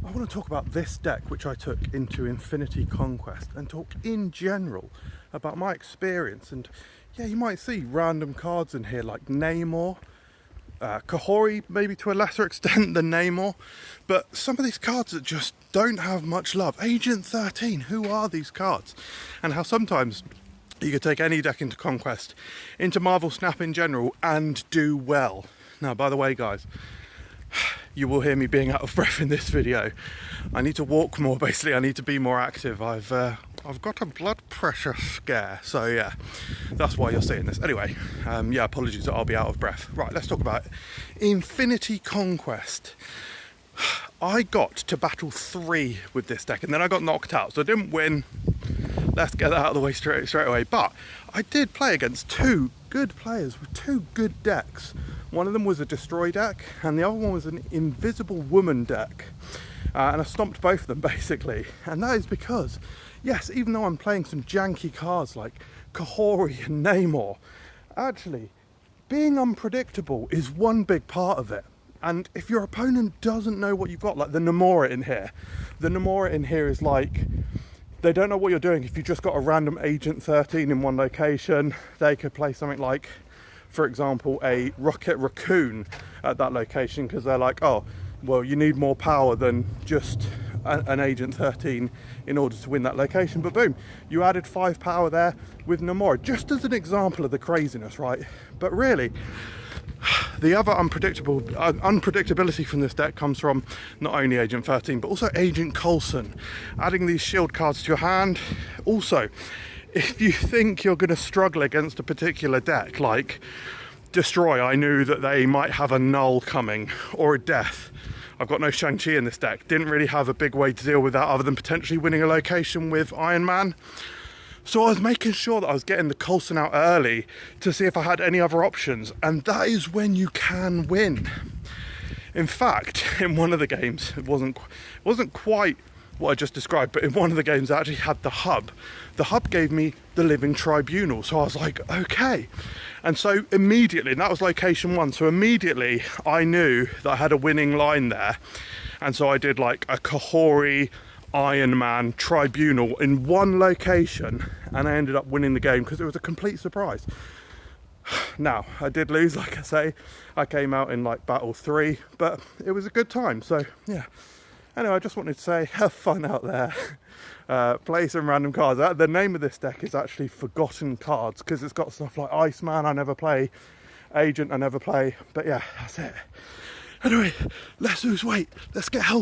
I want to talk about this deck which I took into Infinity Conquest and talk in general about my experience. And yeah, you might see random cards in here like Namor, Kahori maybe to a lesser extent than Namor, but some of these cards that just don't have much love. Agent 13, who are these cards? And how sometimes you could take any deck into Conquest, into Marvel Snap in general, and do well. Now, by the way, guys, you will hear me being out of breath in this video. I need to walk more, basically. I need to be more active. I've got a blood pressure scare, so yeah, that's why you're seeing this. Anyway, yeah, apologies that I'll be out of breath. Right, let's talk about Infinity Conquest. I got to battle 3 with this deck, and then I got knocked out, so I didn't win. Let's get that out of the way straight away. But I did play against 2 good players with 2 good decks. One of them was a Destroy deck, and the other one was an Invisible Woman deck. And I stomped both of them, basically. And that is because, yes, even though I'm playing some janky cards like Kahori and Namor, actually, being unpredictable is one big part of it. And if your opponent doesn't know what you've got, like the Namora in here is like, they don't know what you're doing. If you just got a random Agent 13 in one location, they could play something like, for example, a Rocket Raccoon at that location, because they're like, oh, well, you need more power than just an Agent 13 in order to win that location. But boom, you added 5 power there with Namora, just as an example of the craziness, right? But really, the other unpredictability from this deck comes from not only Agent 13, but also Agent Coulson. Adding these shield cards to your hand. Also, if you think you're going to struggle against a particular deck, like Destroy, I knew that they might have a null coming, or a death. I've got no Shang-Chi in this deck. Didn't really have a big way to deal with that other than potentially winning a location with Iron Man. So I was making sure that I was getting the Coulson out early to see if I had any other options, and that is when you can win. In fact, in one of the games, it wasn't quite what I just described, but in one of the games I actually had the hub. The hub gave me the Living Tribunal, so I was like, okay. And so immediately, and that was location 1, so immediately I knew that I had a winning line there. And so I did like a Kahori, Iron Man, Tribunal in one location, and I ended up winning the game because it was a complete surprise. Now, I did lose, like I say. I came out in like battle 3, but it was a good time, so yeah. Anyway, I just wanted to say, have fun out there. Play some random cards. The name of this deck is actually Forgotten Cards, because it's got stuff like Iceman, I never play, Agent, I never play, but yeah, that's it. Anyway, let's lose weight, let's get healthy.